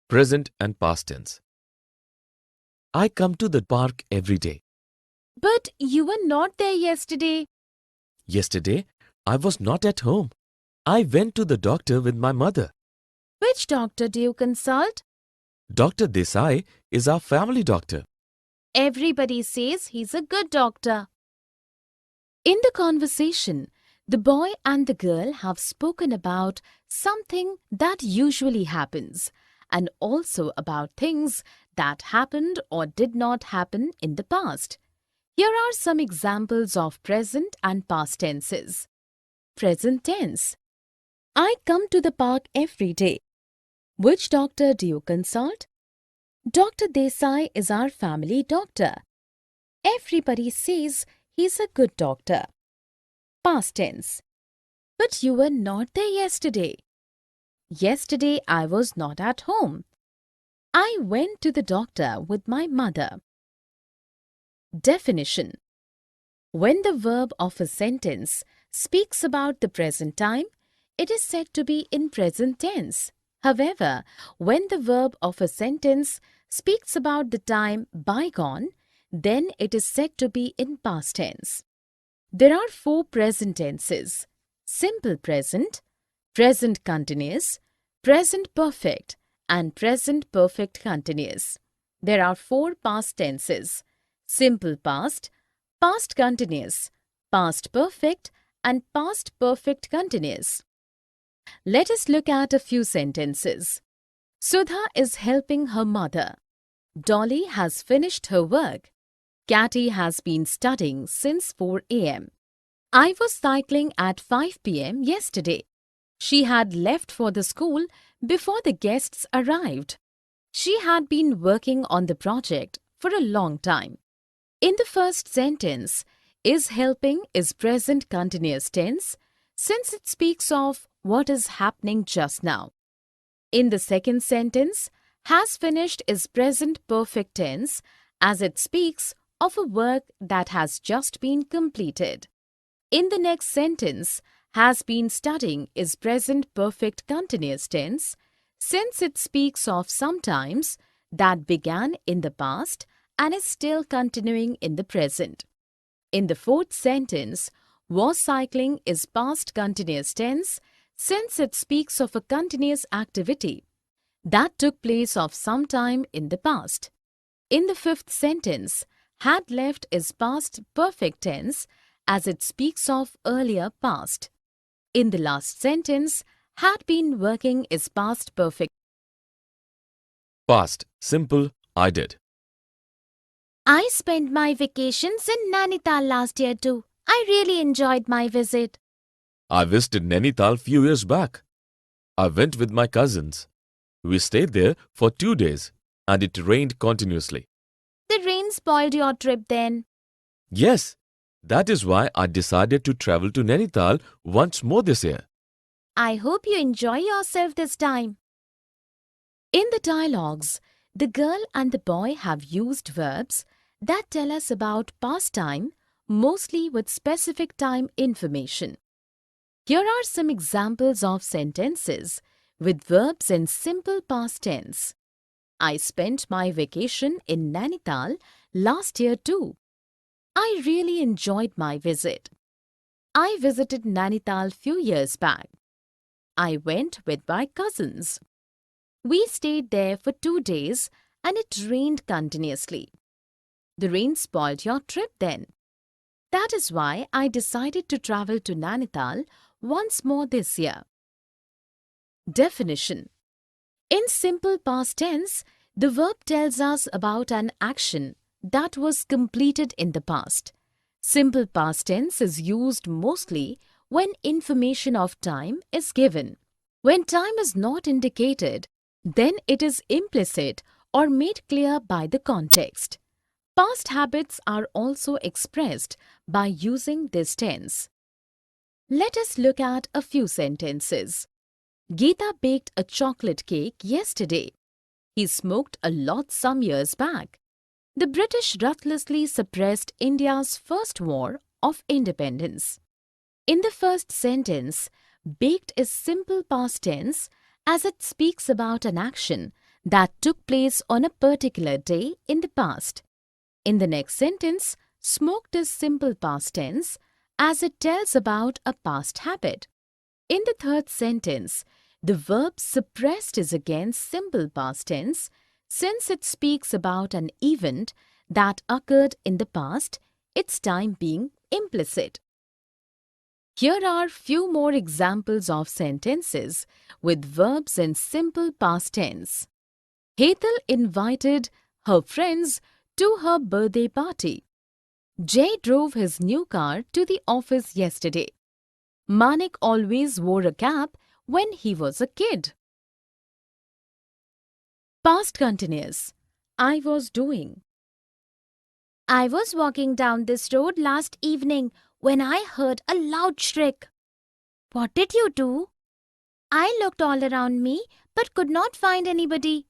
Present and past tense. I come to the park every day. But you were not there yesterday. Yesterday, I was not at home. I went to the doctor with my mother. Which doctor do you consult? Dr. Desai is our family doctor. Everybody says he's a good doctor. In the conversation, the boy and the girl have spoken about something that usually happens and also about things that happened or did not happen in the past. Here are some examples of present and past tenses. Present tense. I come to the park every day. Which doctor do you consult? Dr. Desai is our family doctor. Everybody says he's a good doctor. Past tense. But you were not there yesterday. Yesterday I was not at home. I went to the doctor with my mother. Definition. When the verb of a sentence speaks about the present time, it is said to be in present tense. However, when the verb of a sentence speaks about the time bygone, then it is said to be in past tense. There are 4 present tenses: simple present, present continuous, present perfect, and present perfect continuous. There are 4 past tenses: simple past, past continuous, past perfect, and past perfect continuous. Let us look at a few sentences. Sudha is helping her mother. Dolly has finished her work. Catty has been studying since 4 a.m. I was cycling at 5 p.m. yesterday. She had left for the school before the guests arrived. She had been working on the project for a long time. In the first sentence, is helping is present continuous tense since it speaks of what is happening just now. In the second sentence, has finished is present perfect tense as it speaks of a work that has just been completed. In the next sentence, has been studying is present perfect continuous tense since it speaks of sometimes that began in the past and is still continuing in the present. In the fourth sentence, was cycling is past continuous tense since it speaks of a continuous activity that took place of some time in the past. In the fifth sentence, had left is past perfect tense as it speaks of earlier past. In the last sentence, had been working is past perfect. Past. Simple. I did. I spent my vacations in Nainital last year too. I really enjoyed my visit. I visited Nainital few years back. I went with my cousins. We stayed there for 2 days and it rained continuously. The rain spoiled your trip then. Yes, that is why I decided to travel to Nainital once more this year. I hope you enjoy yourself this time. In the dialogues, the girl and the boy have used verbs that tell us about past time, mostly with specific time information. Here are some examples of sentences with verbs in simple past tense. I spent my vacation in Nainital last year too. I really enjoyed my visit. I visited Nainital few years back. I went with my cousins. We stayed there for 2 days and it rained continuously. The rain spoiled your trip then. That is why I decided to travel to Nainital once more this year. Definition. In simple past tense, the verb tells us about an action that was completed in the past. Simple past tense is used mostly when information of time is given. When time is not indicated, then it is implicit or made clear by the context. Past habits are also expressed by using this tense. Let us look at a few sentences. Geeta baked a chocolate cake yesterday. He smoked a lot some years back. The British ruthlessly suppressed India's first war of independence. In the first sentence, baked is simple past tense as it speaks about an action that took place on a particular day in the past. In the next sentence, smoked is simple past tense as it tells about a past habit. In the third sentence, the verb suppressed is again simple past tense since it speaks about an event that occurred in the past, its time being implicit. Here are few more examples of sentences with verbs in simple past tense. Hetal invited her friends to her birthday party. Jay drove his new car to the office yesterday. Manik always wore a cap when he was a kid. Past continuous. I was doing. I was walking down this road last evening when I heard a loud shriek. What did you do? I looked all around me but could not find anybody.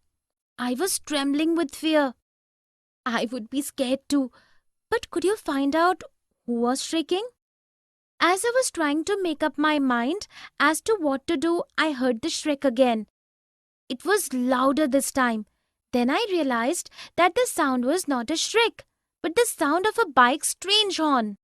I was trembling with fear. I would be scared too, but could you find out who was shrieking? As I was trying to make up my mind as to what to do, I heard the shriek again. It was louder this time. Then I realized that the sound was not a shriek, but the sound of a bike's strange horn.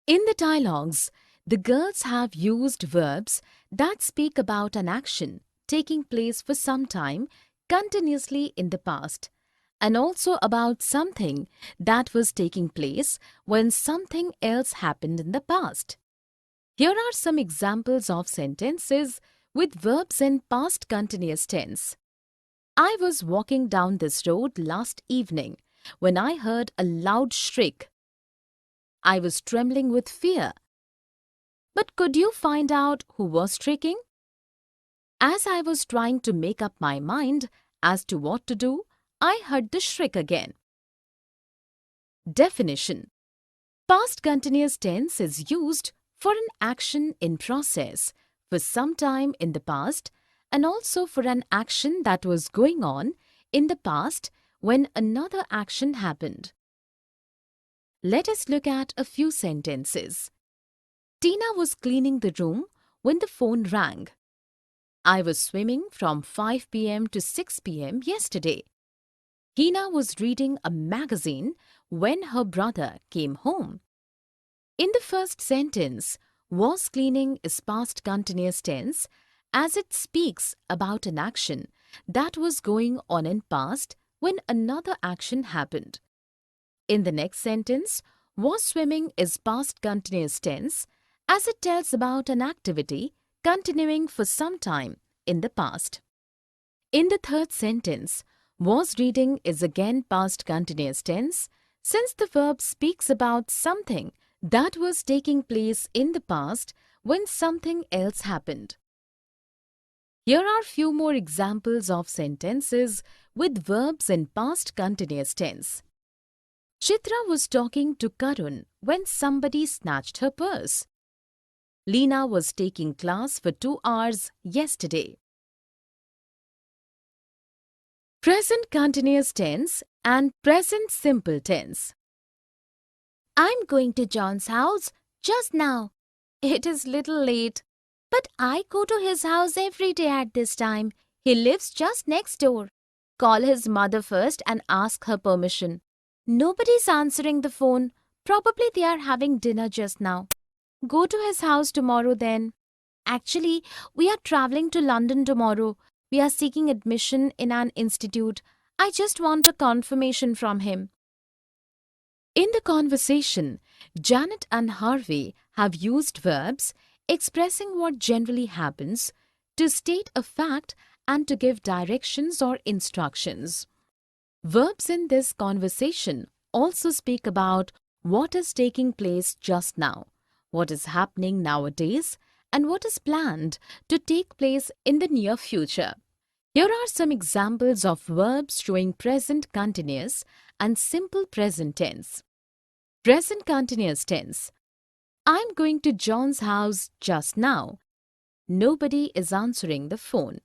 In the dialogues, the girls have used verbs that speak about an action taking place for some time continuously in the past, and also about something that was taking place when something else happened in the past. Here are some examples of sentences with verbs in past continuous tense. I was walking down this road last evening when I heard a loud shriek. I was trembling with fear. But could you find out who was shrieking? As I was trying to make up my mind as to what to do, I heard the shriek again. Definition. Past continuous tense is used for an action in process for some time in the past and also for an action that was going on in the past when another action happened. Let us look at a few sentences. Tina was cleaning the room when the phone rang. I was swimming from 5 p.m. to 6 p.m. yesterday. Hina was reading a magazine when her brother came home. In the first sentence, was cleaning is past continuous tense as it speaks about an action that was going on in past when another action happened. In the next sentence, was swimming is past continuous tense as it tells about an activity continuing for some time in the past. In the third sentence, was reading is again past continuous tense since the verb speaks about something that was taking place in the past when something else happened. Here are few more examples of sentences with verbs in past continuous tense. Chitra was talking to Karun when somebody snatched her purse. Leena was taking class for 2 hours yesterday. Present continuous tense and present simple tense. I'm going to John's house just now. It is little late, but I go to his house every day at this time. He lives just next door. Call his mother first and ask her permission. Nobody's answering the phone. Probably they are having dinner just now. Go to his house tomorrow then. Actually, we are traveling to London tomorrow. We are seeking admission in an institute. I just want a confirmation from him. In the conversation, Janet and Harvey have used verbs expressing what generally happens to state a fact and to give directions or instructions. Verbs in this conversation also speak about what is taking place just now, what is happening nowadays, and what is planned to take place in the near future. Here are some examples of verbs showing present continuous and simple present tense. Present continuous tense. I'm going to John's house just now. Nobody is answering the phone.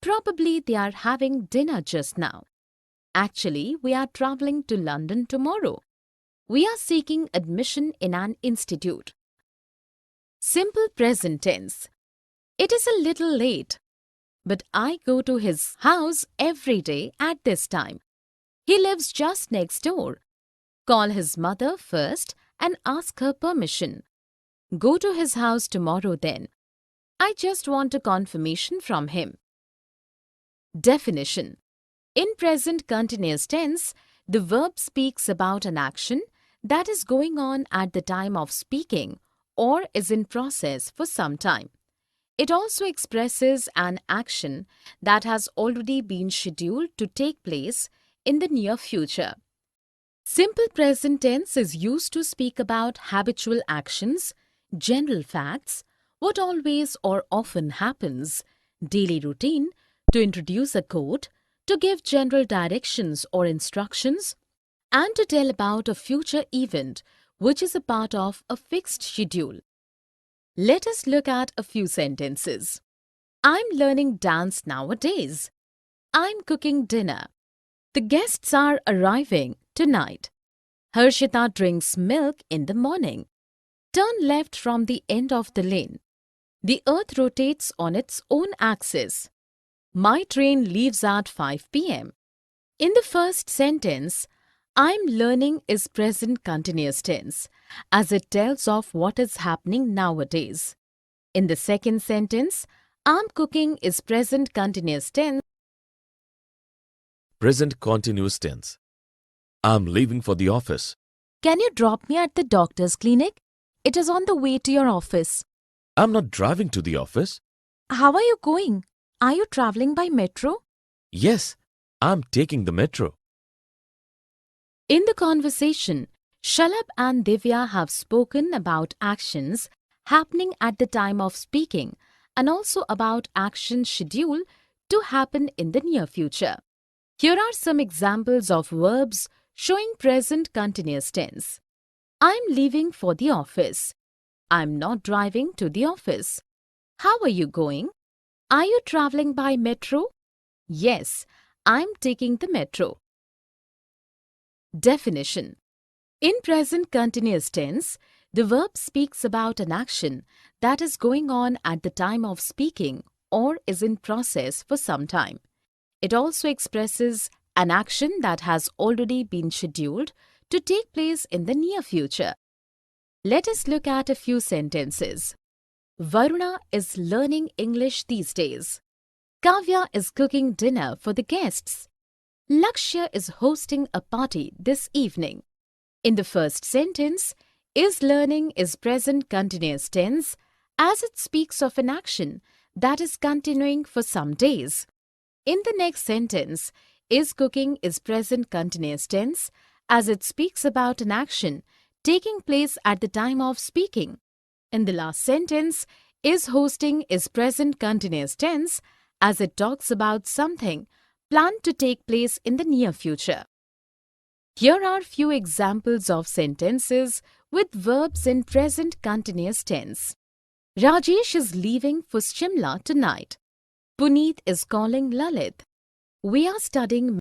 Probably they are having dinner just now. Actually, we are traveling to London tomorrow. We are seeking admission in an institute. Simple present tense. It is a little late, but I go to his house every day at this time. He lives just next door. Call his mother first and ask her permission. Go to his house tomorrow then. I just want a confirmation from him. Definition. In present continuous tense, the verb speaks about an action that is going on at the time of speaking or is in process for some time. It also expresses an action that has already been scheduled to take place in the near future. Simple present tense is used to speak about habitual actions, general facts, what always or often happens, daily routine, to introduce a code, to give general directions or instructions, and to tell about a future event which is a part of a fixed schedule. Let us look at a few sentences. I'm learning dance nowadays. I'm cooking dinner. The guests are arriving tonight. Harshita drinks milk in the morning. Turn left from the end of the lane. The earth rotates on its own axis. My train leaves at 5 p.m. In the first sentence, I'm learning is present continuous tense, as it tells of what is happening nowadays. In the second sentence, I'm cooking is present continuous tense. Present continuous tense. I'm leaving for the office. Can you drop me at the doctor's clinic? It is on the way to your office. I'm not driving to the office. How are you going? Are you traveling by metro? Yes, I'm taking the metro. In the conversation, Shalabh and Divya have spoken about actions happening at the time of speaking and also about actions scheduled to happen in the near future. Here are some examples of verbs showing present continuous tense. I'm leaving for the office. I'm not driving to the office. How are you going? Are you traveling by metro? Yes, I'm taking the metro. Definition. In present continuous tense, the verb speaks about an action that is going on at the time of speaking or is in process for some time. It also expresses an action that has already been scheduled to take place in the near future. Let us look at a few sentences. Varuna is learning English these days. Kavya is cooking dinner for the guests. Lakshya is hosting a party this evening. In the first sentence, is learning is present continuous tense as it speaks of an action that is continuing for some days. In the next sentence, is cooking is present continuous tense as it speaks about an action taking place at the time of speaking. In the last sentence, is hosting is present continuous tense as it talks about something planned to take place in the near future. Here are few examples of sentences with verbs in present continuous tense. Rajesh is leaving for Shimla tonight. Puneet is calling Lalit. We are studying